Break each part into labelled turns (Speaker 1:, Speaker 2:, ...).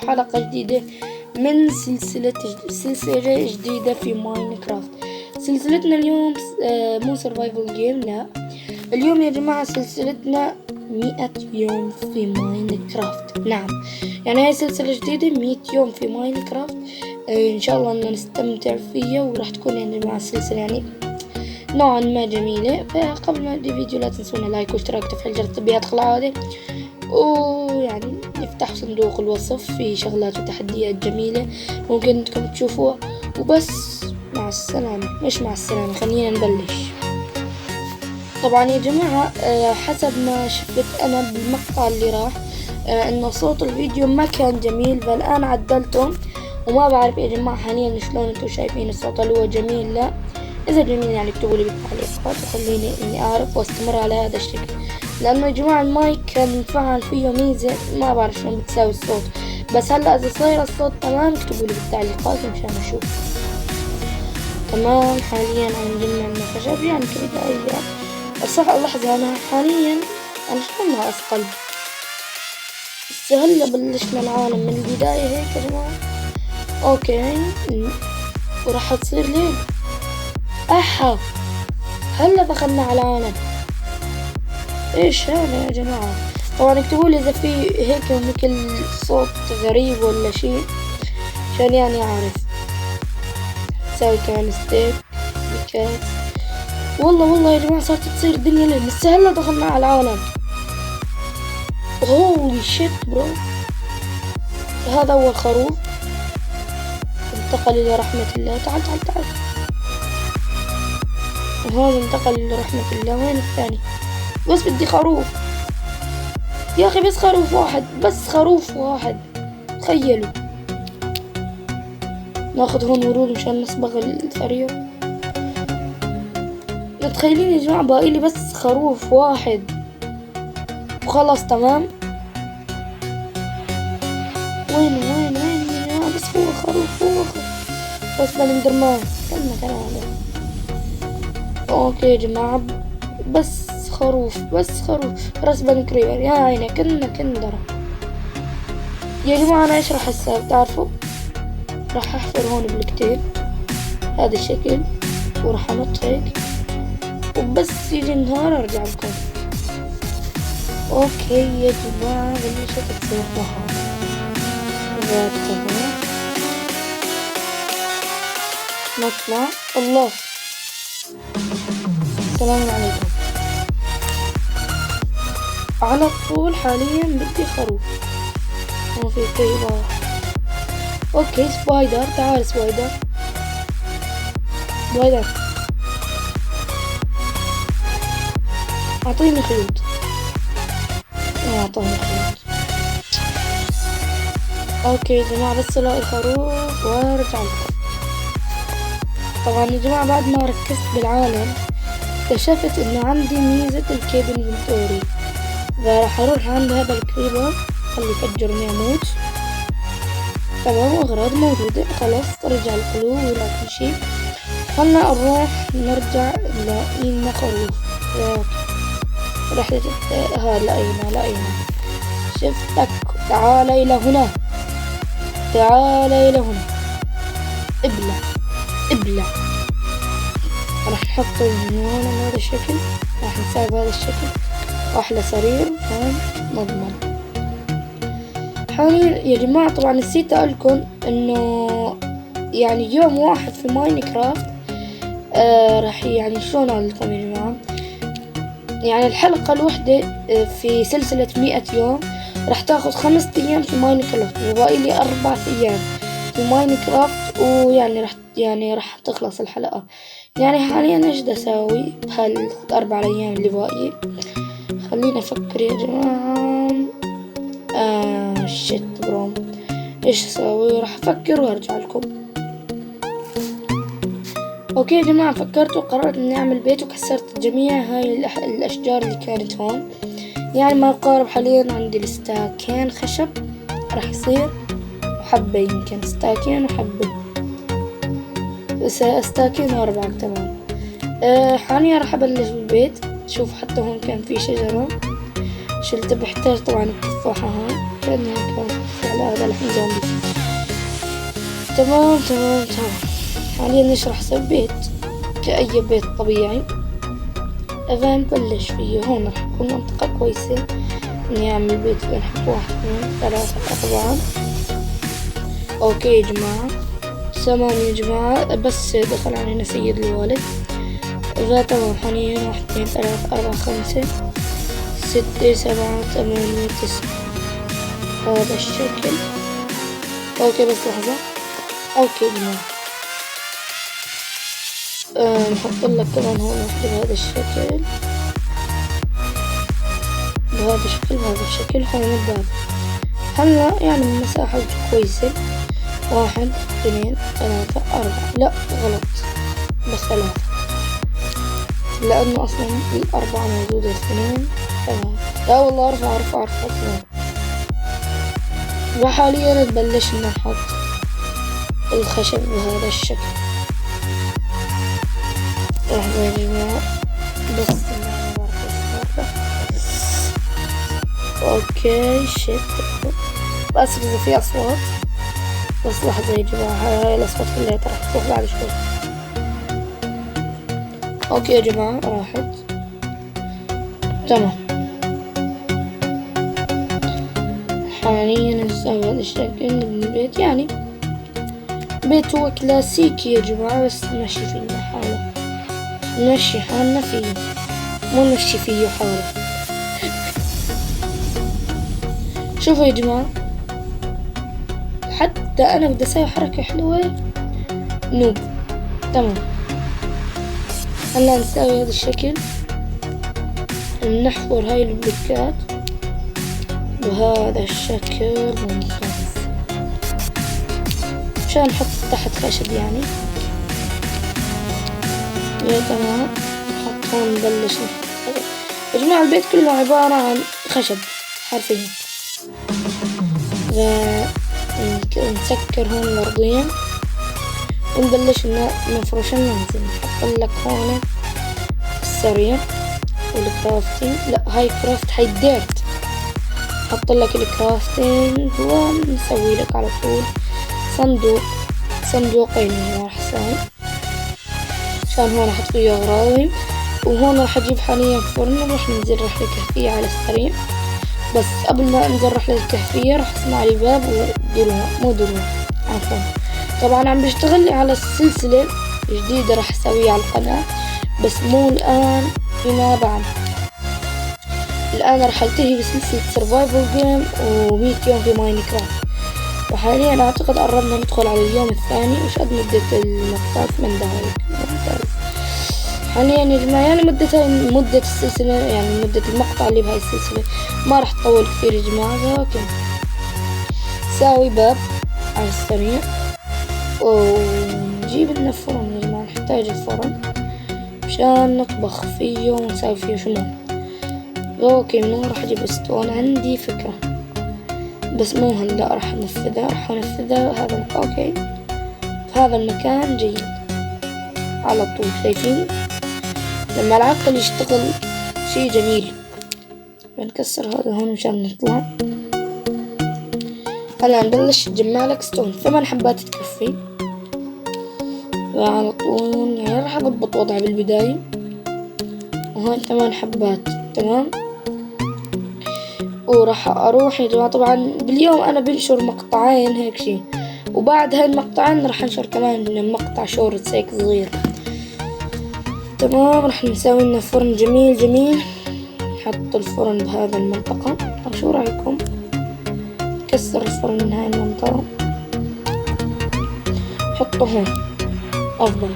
Speaker 1: حلقة جديدة من سلسلة جديدة في ماينكرافت. سلسلتنا اليوم مو سرفايفل جيم، لا، اليوم يا جماعة سلسلتنا 100 يوم في ماينكرافت. نعم، يعني هاي سلسلة جديدة 100 يوم في ماينكرافت. ان شاء الله ان نستمتع فيها، وراح تكون يعني مع السلسلة يعني نوعا ما جميلة. فقبل ما نبدأ الفيديو لا تنسونا لايك واشتراك وتفعيل جرس التنبيهات كالعادة، ويعني نفتح صندوق الوصف في شغلات وتحديات جميلة ممكن انكم تشوفوها. وبس، مع السلامة، مش مع السلامة، خلينا نبلش. طبعا يا جماعة حسب ما شفت انا بالمقطع اللي راح انه صوت الفيديو ما كان جميل، فالان عدلته وما بعرف يا جماعة حاليا شلون انتم شايفين الصوت، هل هو جميل؟ لا، اذا جميل يعني اكتبوا لي بالتعليقات وخليني اني اعرف واستمر على هذا الشكل، لانه يا جماعة المايك كان مفعل فيه ميزة ما بعرف شلون بتساوي الصوت. بس هلا اذا صاير الصوت تمام اكتبوا لي بالتعليقات مشان اشوف. تمام، حاليا عم نجمع من الخشب يعني كبداية. صح، لحظة، انا حاليا انا شلون اثقل؟ بس هلا بلشنا العالم من البداية هيك يا جماعة. اوكي، وراح تصير ليل. احا، هلا دخلنا على العالم. ايش هذا يا جماعة؟ طبعا اكتبوا لي اذا في هيك مثل صوت غريب ولا شيء عشان يعني اعرف. سوي كمان ستيك بكات. والله يا جماعة صارت تصير الدنيا ليل، لسه هلا دخلنا على العالم. هولي شيت برو، هذا اول خروف انتقل الى رحمة الله. تعال تعال تعال. وهذا انتقل الى رحمة الله. وين الثاني؟ بس بدي خروف يا اخي، بس خروف واحد، بس خروف واحد، تخيلوا. ناخذ هون ورود مشان نصبغ الثريا. متخيلين يا جماعة باقي لي بس خروف واحد وخلاص تمام. وين يا جماعة؟ بس هو خروف، بس بندرمان كلنا كلام. اوكي يا جماعة، بس خروف رسبا كريبر يا عيني، كنا كندرة يا جماعة. انا ايش راح اسوي تعرفوا؟ راح احفر هون بالكتيب هذا الشكل، وراح انط هيك، وبس يجي النهار ارجع لكم. اوكي يا جماعة، بلشت تصير نهار. ذات تمام، نطلع. الله، السلام عليكم. على طول حاليا بدي خروف، ما في طيبة. اوكي سبايدر، تعال سبايدر. اعطيني خيوط. ما اعطاني خيوط. اوكي يا جماعة، بس الاقي خروف وارجع لكم. طبعا يا جماعة بعد ما ركزت بالعالم اكتشفت انه عندي ميزة الكيب انفنتوري، فراح اروح عند هذا الكريبر خلي يفجرني اموت. تمام، اغراض موجودة خلاص، ترجع القلوب ولا كل شي. هلا نروح نرجع لقينا خروف. رحلة لقينا شفتك. تعال الى هنا، ابلع. راح نحطه هنا بهذا الشكل، راح نساوي بهذا الشكل. احلى سرير هون نضمن. حاليا يا جماعة طبعا نسيت اقولكم انه يعني يوم واحد في ماينكرافت راح يعني شلون اقولكم يا جماعة، يعني الحلقة الوحدة في سلسلة 100 يوم راح تاخذ 5 ايام في ماينكرافت، وباقي لي 4 ايام في ماينكرافت، ويعني راح تخلص الحلقة. يعني حاليا ايش بدي اسوي بهال4 ايام اللي باقي؟ خلينا افكر يا جماعة. شيت برو، ايش اسوي؟ راح افكر وارجع لكم. اوكي يا جماعة، فكرت وقررت اني اعمل بيت، وكسرت جميع هاي الاشجار اللي كانت هون، يعني ما يقارب حاليا عندي الستاكين خشب راح يصير، وحبة يمكن ستاكين وحبة، ستاكين و4. تمام. حاليا راح ابلش بالبيت. شوف حتى هون كان في شجرة شلت، بحتاج طبعا التفاحة هون. كأنها كانت على هذا لحم زومبي. تمام. حاليا نشرح سوي بيت كأي بيت طبيعي. إذا نبلش فيه هون راح تكون منطقة كويسة إني أعمل بيت. بنحط 1 2 3 4. أوكي يا جماعة، تمام يا جماعة، بس دخل علينا سيد الوالد. إذا تمام حاليا 1 2 3 4 5 6 7 8 9 هذا الشكل. أوكي بس لحظة. أوكي يا جماعة، نحط لك كمان هون واحدة بهذا الشكل، بهذا الشكل هون الباب. هلا يعني المساحة كويسة. 1 2 3 4. لا غلط، بس 3 لأنه أصلا الأربعة موجودة. 2 3. لا والله ارفع 2. وحاليا بلشنا نحط الخشب بهذا الشكل. لحظة يا جماعة بس اوكي بس إذا في أصوات، بس لحظة يا جماعة، هاي الأصوات كلها راح تروح بعد شوي. اوكي يا جماعة راحت. تمام، حاليا نسوي هذا الشكل من البيت. يعني بيت هو كلاسيكي يا جماعة، بس نمشي فيه حاله، نمشي حالنا فيه، مو نمشي فيه حاله. شوفوا يا جماعة، حتى أنا بدي أسوي حركة حلوة نوب. تمام، هلا نسوي هذا الشكل، نحفر هاي البلوكات بهذا الشكل ممتاز عشان نحط تحت خشب يعني. يا تمام، نحط هون نبلش نحط. يا جماعة البيت كله عبارة عن خشب حرفيا. نسكر هون الأرضية ونبلش نفرش المنزل. نحط لك هون السرير والكرافتنج. لا هاي كرافت، هاي ديرت. نحط لك الكرافتنج ونسوي لك على طول صندوقين راح اسوي عشان هون احط فيه اغراضي. وهون راح اجيب حاليا فرن وراح ننزل رحلة كهفية على السريع. بس قبل ما انزل رحلة الكهفية راح اصنع لي باب ودروع عفوا. طبعا عم بشتغل على السلسلة جديدة راح اسويها على القناة، بس مو الان، فيما بعد. الان راح التهي بسلسلة سرفايفل جيم و100 يوم في ماينكرافت. وحاليا اعتقد قربنا ندخل على اليوم الثاني. وش قد مدة المقطع؟ 8 دقايق. ممتاز. حاليا يا جماعة يعني مدة السلسلة، يعني مدة المقطع اللي بهاي السلسلة ما راح تطول كثير يا جماعة. لكن ساوي باب على السريع ونجيب لنا فرن يا جماعة. نحتاج الفرن مشان نطبخ فيه ونسوي فيه شموع. اوكي، مو راح اجيب اسطوانة. عندي فكرة بس مو هلا، راح انفذها هذا. اوكي، هذا المكان جيد على طول. شايفين لما العقل يشتغل شي جميل. بنكسر هذا هون مشان نطلع. هلا نبلش جمالك ستون. 8 حبات تكفي على طول. يعني راح اضبط وضعي بالبداية. وهون 8 حبات. تمام، وراح اروح يا جماعة. طبعا باليوم انا بنشر مقطعين هيك شي، وبعد هاي المقطعين راح انشر كمان مقطع شورت هيك صغير. تمام، راح نسوي لنا فرن جميل. نحط الفرن بهذا المنطقة. شو رايكم نكسر الفرن من هاي المنطقة، حطه هون افضل.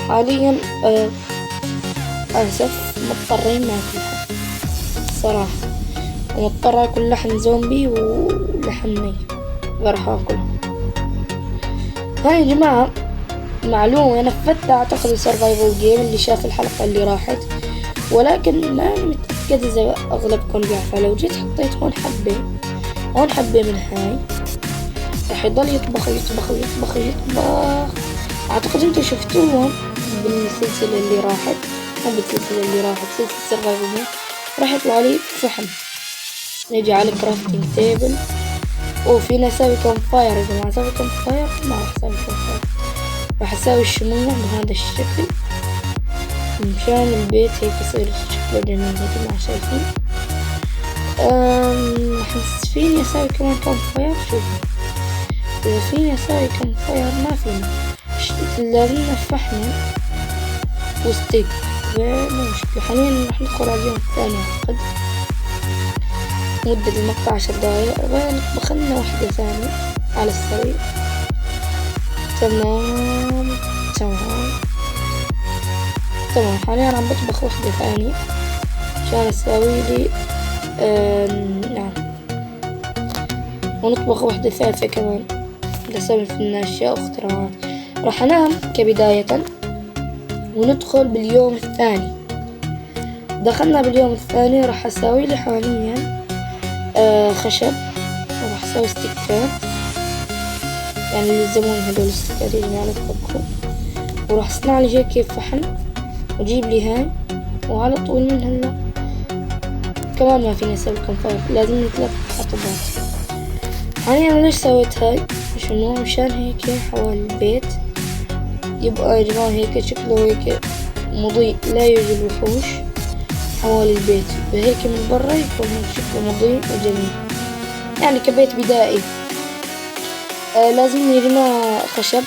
Speaker 1: حاليا اسف مضطرين ناكلها الصراحة، ومضطر اكل لحم زومبي ولحم ني. راح اكلها. هاي يا جماعة معلومة نفذتها اعتقد السرفايفل جيم اللي شاف الحلقة اللي راحت، ولكن ما متأكد اذا اغلبكم بيعرفها. لو جيت حطيت هون حبة من هاي راح يضل يطبخ. اعتقد انتوا شفتوهم بالسلسلة اللي راحت، مو بالسلسلة اللي راحت، سلسلة سرفايفل جيم. راح يطلع لي فحم. نجي على الكرافتنج تيبل وفينا اسوي كم فاير يا جماعة. اسوي كم فاير؟ ما راح اسوي كم فاير، راح اسوي الشموع بهذا الشكل مشان البيت هيك يصير شكله جميل يا جماعة. شايفين؟ فيني اسوي كمان كم فاير. شوفوا اذا فيني اسوي كم فاير ما فيني، لازمنا فحم وستيك. مو مشكلة. حاليا راح ندخل على اليوم الثاني اعتقد. مدة المقطع 10 دقايق. نطبخ لنا واحدة ثانية على السريع. تمام. حاليا عم بطبخ واحدة ثانية عشان اسوي لي نعم، ونطبخ واحدة ثالثة كمان لسبب لنا اشياء واختراعات. راح انام كبداية وندخل باليوم الثاني. دخلنا باليوم الثاني راح اسوي لي حاليا خشب، وراح اسوي ستيكات يعني اللي يلزمون هدول الستيكات اللي على الطبخ، وراح اصنع لي هيك كيف فحم وجيب لي هاي. وعلى طول من هلا كمان ما فيني اسوي كونفاير، لازمني 3 حطبات. حاليا انا ليش سويت هاي؟ شنو؟ مشان هيك حوالي البيت يبقى يا جماعة هيك شكله هيك مضيء، لا يوجد وحوش حوالي البيت، وهيك من برا يكون هيك شكله مضيء وجميل يعني كبيت بدائي. لازم يا جماعة خشب.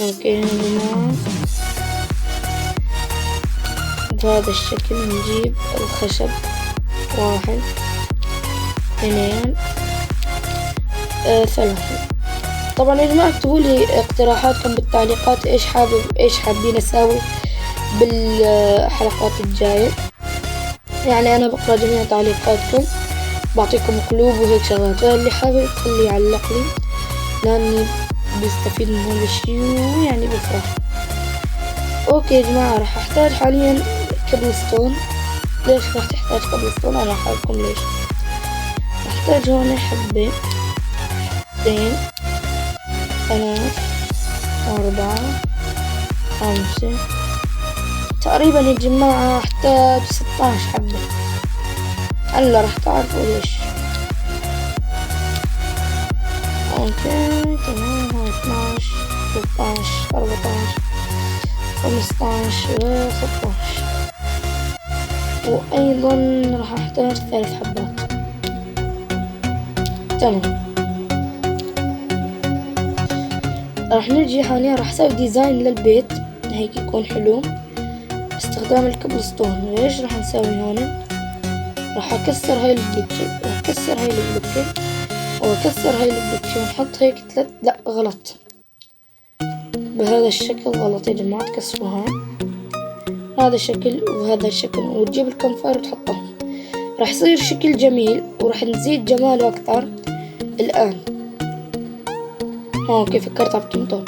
Speaker 1: اوكي يا جماعة بهذا الشكل نجيب الخشب 1 2 3. طبعا يا جماعة اكتبوا لي اقتراحاتكم بالتعليقات، ايش حابين اسوي بالحلقات الجاية. يعني انا بقرا جميع تعليقاتكم، بعطيكم قلوب وهيك شغلات، واللي حابب يخلي يعلق لي لاني بستفيد من هذا الشيء ويعني بفرح. اوكي يا جماعة راح احتاج حاليا كبلستون. ليش راح تحتاج كبلستون؟ انا راح لكم ليش. احتاج هون حبة 2 3 4 5 تقريبا يا جماعة احتاج 16 حبة. هلا راح تعرفوا ليش. اوكي تمام. 12 13 14 15 و 16. وايضا راح احتاج 3 حبات. تمام. راح نجي حاليا راح اسوي ديزاين للبيت هيك يكون حلو باستخدام الكبلستون. ليش راح نسوي هون؟ راح اكسر هاي البلوكة واكسر هاي البلوكة واكسر هاي البلوكة ونحط هيك 3. لا غلط، بهذا الشكل غلط يا جماعة. تكسروها هذا الشكل وهذا الشكل وتجيب الكونفاير وتحطهم، راح يصير شكل جميل وراح نزيد جماله اكثر. الان اوكي فكرت عبطمطه.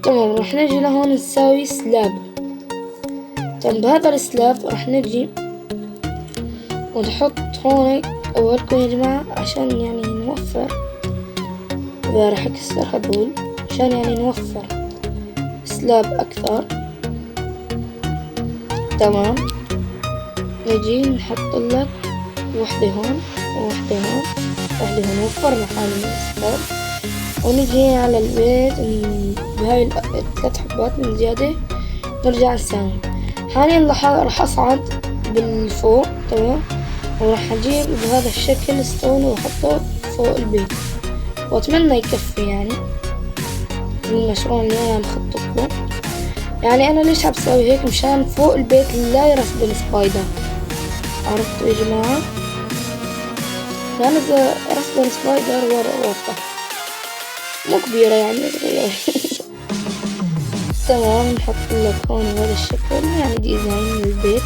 Speaker 1: تمام. راح نجي لهون نساوي سلاب. تمام. بهذا السلاب راح نجي ونحط هون اولكم يا جماعة عشان يعني نوفر. راح اكسر هدول عشان يعني نوفر سلاب اكثر. تمام. نجي نحط لك وحدة هون ووحدة هون ووحدة هون. وفرنا حاليا السلاب. ونجي على البيت بهاي 3 حبات من زيادة نرجع نساوي. حاليا راح اصعد بالفوق. تمام. وراح اجيب بهذا الشكل ستون واحطه فوق البيت، واتمنى يكفي يعني المشروع اللي انا مخطط له. يعني انا ليش بسوي هيك؟ مشان فوق البيت لا يرسبن سبايدر. عرفتوا يا جماعة؟ لان اذا رسبن سبايدر ورطة مو كبيرة يعني صغيرة. تمام. نحط لك هون بهذا الشكل يعني ديزاين للبيت.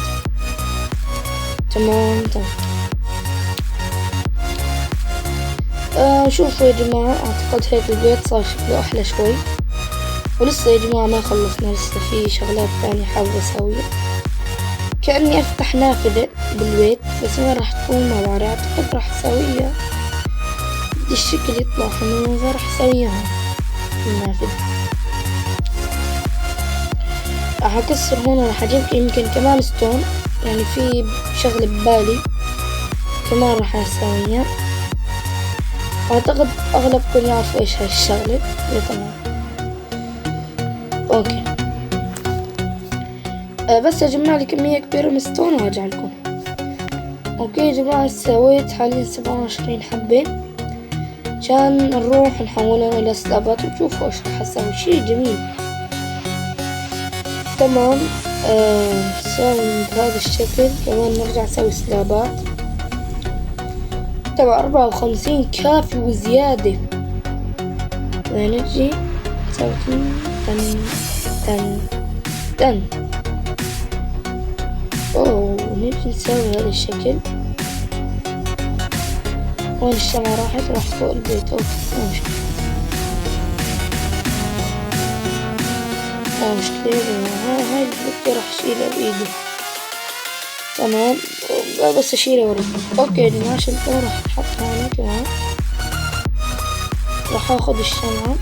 Speaker 1: تمام. شوفوا يا جماعة اعتقد هيك البيت صار شكله احلى شوي. ولسه يا جماعة ما خلصنا، لسه في شغلات تانية حابة اسويها. كأني افتح نافذة بالبيت بس وين راح تكون ما بعرف. اعتقد راح اسويها بدي الشكل يطلع حلو فراح اسويها النافذة. راح اكسر هون وراح اجيب يمكن كمان ستون. يعني في شغلة ببالي كمان راح اسويها. اعتقد اغلبكم يعرفوا ايش هاي الشغلة. تمام. اوكي. بس اجمع لي كمية كبيرة من ستون وارجع لكم. اوكي يا جماعة، سويت حاليا 27 حبة عشان نروح نحولهم الى سلابات وتشوفوا ايش راح اسوي. شي جميل. تمام. نسوي بهذا الشكل. كمان نرجع نسوي سلابات. تبع 54 كافي وزيادة. ونجي نسوي تن تن تن. اوه، نجي نسوي هذا الشكل. وين الشمعة راحت فوق البيت. اوكي، مو مشكلة. مو مشكلة. هاي البيت راح اشيلها بايدي. تمام. بس اشيلها ورا. اوكي يا جماعة، شلتها راح احطها هنا كمان. راح اخذ الشمعة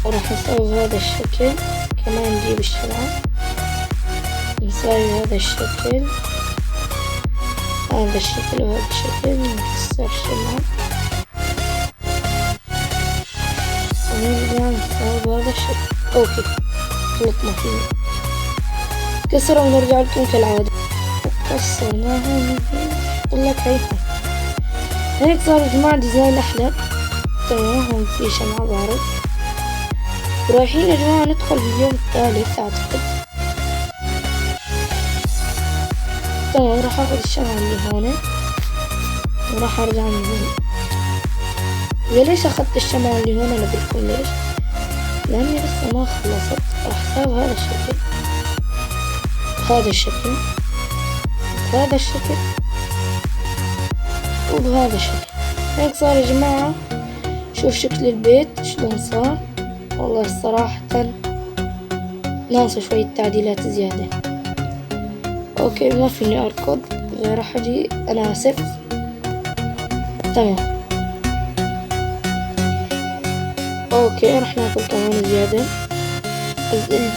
Speaker 1: وراح نسوي بهذا الشكل. كمان نجيب الشمعة نسوي هذا الشكل، هذا الشكل وهذا الشكل. نكسر الشمعة ونرجع نسوي بهذا الشكل. اوكي، غلطنا فيه. كسرة ونرجع لكم كالعادة. كسرناها نطلع هيك. هيك صار يا جماعة ديزاين أحلى. تمام. هون في شمعة بارد. ورايحين يا جماعة ندخل باليوم الثالث أعتقد. تمام. راح اخذ الشمعة اللي هون وراح ارجع نزل. ليش اخذت الشمعة اللي هون؟ انا بقولكم ليش. لاني لسه ما خلصت. راح اسوي هذا الشكل، بهذا الشكل، بهذا الشكل، وبهذا الشكل. هيك صار يا جماعة. شوف شكل البيت شلون صار. والله الصراحة ناقص شوية تعديلات زيادة. اوكي، ما فيني اركض، راح اجي. انا اسف. تمام. اوكي، راح ناكل كمان زيادة.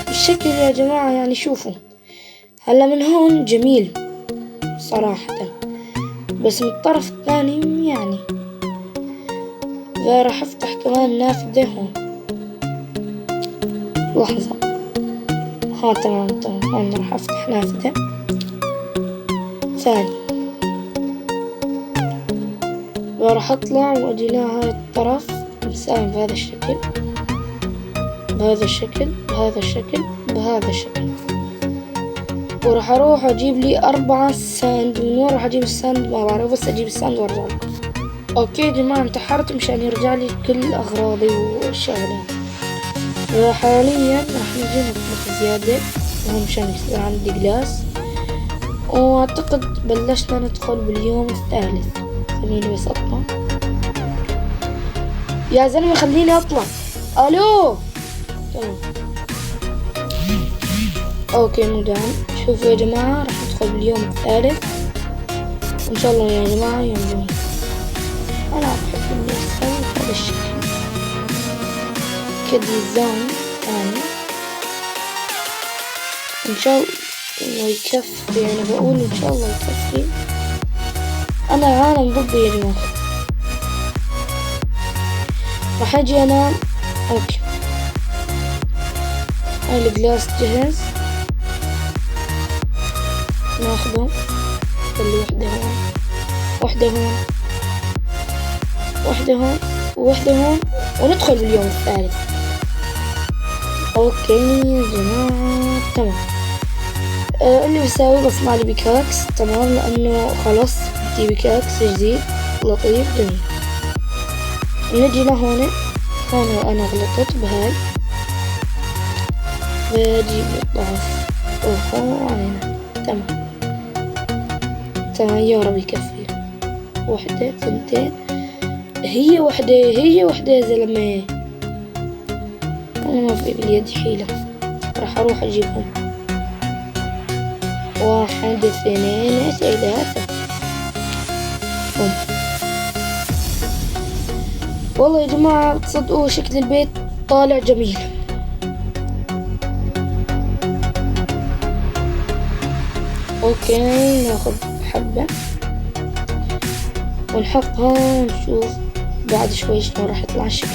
Speaker 1: الشكل يا جماعة يعني شوفوا هلا من هون جميل صراحة، بس من الطرف الثاني يعني. راح افتح كمان نافذة هون. لحظة. تمام. هون راح افتح نافذة ثاني. وراح اطلع واجي لهاي الطرف نساوي بهذا الشكل، بهذا الشكل، بهذا الشكل، بهذا الشكل. وراح اروح اجيب لي 4 ساند. من وين راح اجيب الساند ما بعرف، بس اجيب الساند وارجع لكم. اوكي يا جماعة، انتحرت مشان يرجع لي كل اغراضي والشغلات. حاليا راح نجي نطبخ زيادة وهم مشان يصير عندي جلاس. واعتقد بلشنا ندخل باليوم الثالث. خليني بس اطلع يا زلمة، خليني اطلع. الو. تمام. اوكي، مو داعي. شوفوا يا جماعة، راح ندخل باليوم الثالث ان شاء الله يا جماعة. يوم جميل. انا بحب اني اسوي بهذا الشكل كديزاين يعني. ان شاء الله يكفي. يعني بقول ان شاء الله يكفي. انا العالم ضدي يا جماعة. راح اجي انام. اوكي، هاي الجلاس جهز. ناخده. خلي وحدة هون، وحدة هون، وحدة هون، ووحدة هون، وندخل باليوم الثالث. اوكي يا جماعة. تمام. اللي بساوي بصنع لي بيكاكس. تمام، لانه خلاص بدي بيكاكس جديد لطيف جميل. نجي لهون. انا غلطت بهاي. بجيب الضعف. اوه علينا. تمام. يا رب يكفي. 1 2. هي وحدة يا زلمة. انا ما في باليد حيلة. راح اروح اجيبهم. 1 2 3. والله يا جماعة تصدقوا شكل البيت طالع جميل. اوكي، ناخذ حبة ونحط هون نشوف بعد شوي شلون راح يطلع الشكل.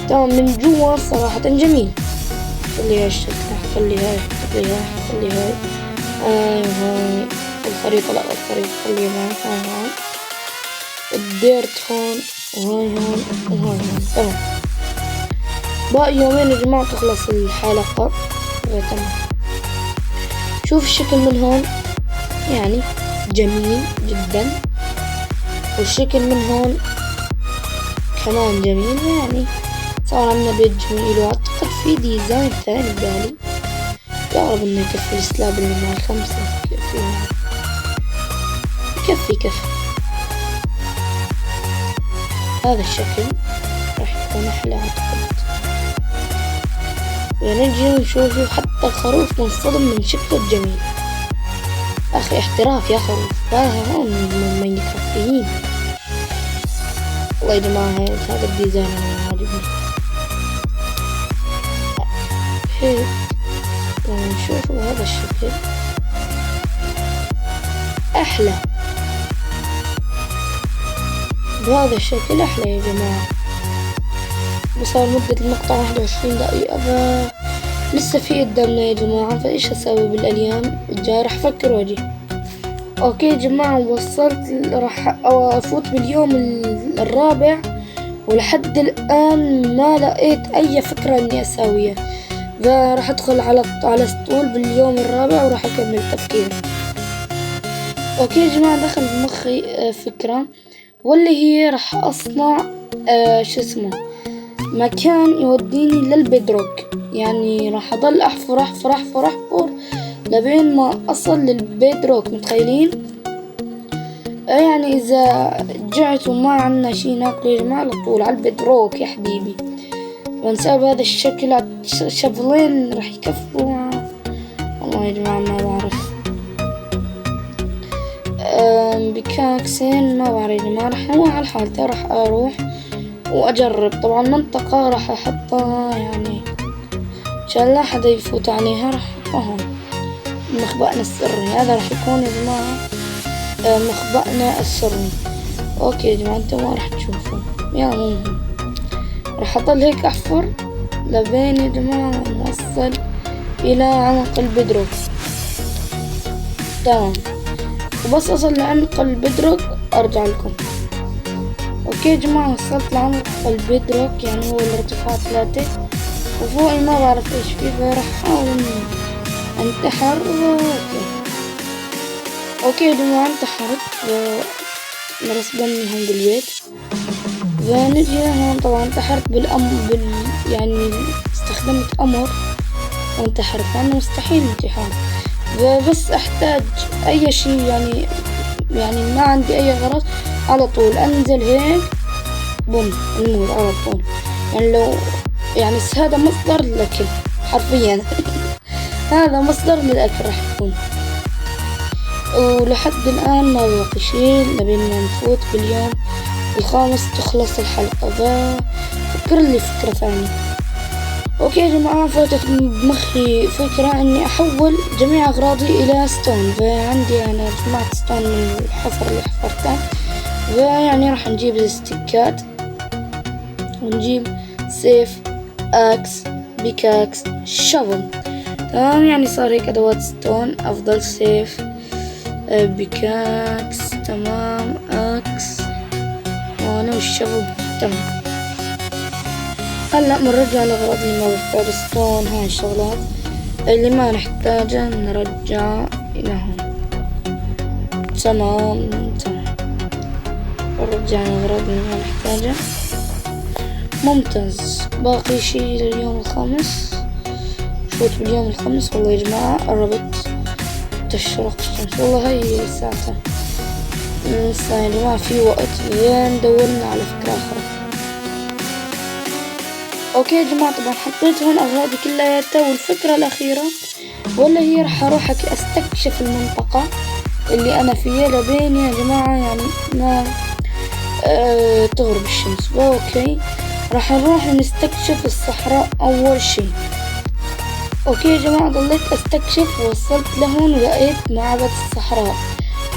Speaker 1: تمام من جوا صراحة جميل. خلي هاي الشكل، خلي هاي، خلي هاي، خلي هاي، هاي الخريطة، لا الخريطة خليها هاي هون، الديرت هون، وهاي هون، وهاي هون. تمام باقي يومين يا جماعة تخلص الحلقة. تمام شوف الشكل من هون يعني جميل جدا، والشكل من هون كمان جميل، يعني صار عندنا بيت جميل. واعتقد في ديزاين ثاني بالي، يا رب انه يكفي السلاب اللي مع الخمسة، يكفي هذا الشكل راح يكون احلى اعتقد. ونجي ونشوف حتى الخروف منصدم من شكله الجميل. اخي احتراف يا خروف، هون من ماينكرافتيين. والله يا جماعة هذا الديزاين انا عاجبني. هيك ونشوفوا هذا الشكل احلى، بهذا الشكل احلى يا جماعة. وصار مدة المقطع 21 دقيقة، لسه في قدامنا يا جماعة. فايش اسوي بالايام الجاية؟ راح افكر واجي. اوكي يا جماعة وصلت، راح افوت باليوم الرابع، ولحد الان ما لقيت اي فكرة اني اسويها. فراح ادخل على اسطول باليوم الرابع وراح اكمل تفكير. اوكي يا جماعة دخل بمخي فكرة، واللي هي راح اصنع شو اسمه مكان يوديني للبيدروك. يعني راح اضل احفر احفر احفر احفر لبين ما اصل للبيدروك. متخيلين؟ يعني اذا جعت وما عنا شي ناكله يا جماعة على طول على البيدروك يا حبيبي. ونسوي بهذا الشكل. شفلين راح يكفوا. والله يا جماعة ما بعرف. بكاكسين ما بعرف يا جماعة. راح هو على حالته، راح اروح واجرب. طبعا منطقة راح احطها يعني عشان لا حدا يفوت عليها. راح هون مخبأنا السري. هذا راح يكون يا جماعة مخبأنا السري. اوكي يا جماعة انتوا ما راح تشوفوا، يا مهم. راح اضل هيك احفر لبين يا جماعة نوصل الى عمق البدروك. تمام وبس اصل لعمق البدروك ارجع لكم. اوكي يا جماعة وصلت لعمق البدروك، يعني هو الارتفاع 3 وفوقي ما بعرف ايش فيه. فراح احاول اني انتحر. اوكي يا جماعة انتحرت ورسبني هون بالبيت. فنجي هون طبعا انتحرت يعني استخدمت امر وانتحرت، لانه مستحيل انتحار. بس احتاج اي شيء يعني ما عندي اي غرض، على طول انزل هيك بوم نموت على طول. يعني لو يعني هذا مصدر للاكل حرفيا. هذا مصدر للاكل راح يكون. ولحد الان ما بقي شيء، نبينا نفوت باليوم الخامس تخلص الحلقة. ففكر لي فكرة ثانية. اوكي يا جماعة فاتت بمخي فكرة اني احول جميع اغراضي الى ستون. فعندي انا جمعت ستون من الحفر اللي حفرته. فيعني راح نجيب الستيكات ونجيب سيف، اكس، بيكاكس، شوفل. تمام يعني صار هيك ادوات ستون افضل. سيف، بيكاكس، تمام، اكس، وانا والشوفل. تمام هلا بنرجع الاغراض اللي ما بحتاج ستون. هاي الشغلات اللي ما نحتاجها نرجع الى هون. تمام نرجع الاغراض اللي ما نحتاجها. ممتاز. باقي شي لليوم الخامس. فوت باليوم الخامس. والله يا جماعة قربت تشرق الشمس. والله هاي الساعة لسه يا جماعة في وقت. دورنا على فكرة أخرى. اوكي يا جماعة طبعا حطيت هون اغراضي كلياتها. والفكرة الاخيرة ولا هي راح اروح استكشف المنطقة اللي انا فيها لبين يا جماعة يعني ما تغرب الشمس. اوكي راح نروح نستكشف الصحراء اول شي. اوكي يا جماعة ضليت استكشف ووصلت لهون ولقيت معبد الصحراء.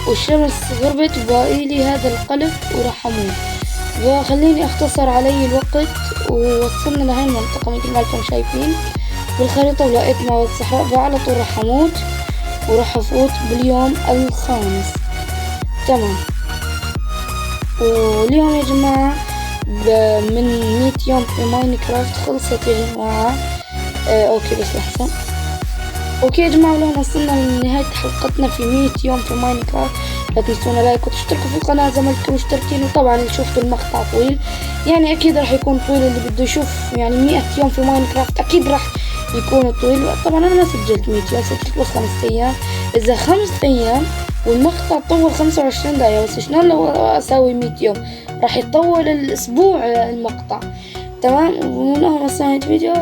Speaker 1: والشمس غربت وباقيلي هذا القلب وراح أموت. وخليني أختصر علي الوقت، ووصلنا لهاي المنطقة مثل ما انتم شايفين بالخريطة، ولقيت موعد صحراء، فعلى طول راح أموت وراح أفوت باليوم الخامس. تمام. واليوم يا جماعة من 100 يوم في ماينكرافت خلصت يا جماعة. اوكي بس لحظة. اوكي يا جماعة، ولهنا وصلنا لنهاية حلقتنا في 100 يوم في ماينكرافت. لا تنسونا لايك وتشتركوا في القناة زي ما انتم مشتركين. وطبعا اللي شفتوا المقطع طويل، يعني اكيد راح يكون طويل. اللي بده يشوف يعني 100 يوم في ماينكرافت اكيد راح يكون طويل. طبعا انا ما سجلت 100 يوم، سجلت بس 5 ايام. اذا 5 ايام والمقطع طول 25 دقيقة، بس شلون لو اسوي 100 يوم؟ راح يطول الاسبوع المقطع. تمام. وهنا نهاية الفيديو.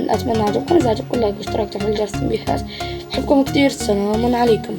Speaker 1: اتمنى عجبكم. اذا عجبكم لايك واشتراك وتفعيل جرس التنبيهات. احبكم كثير. سلام عليكم.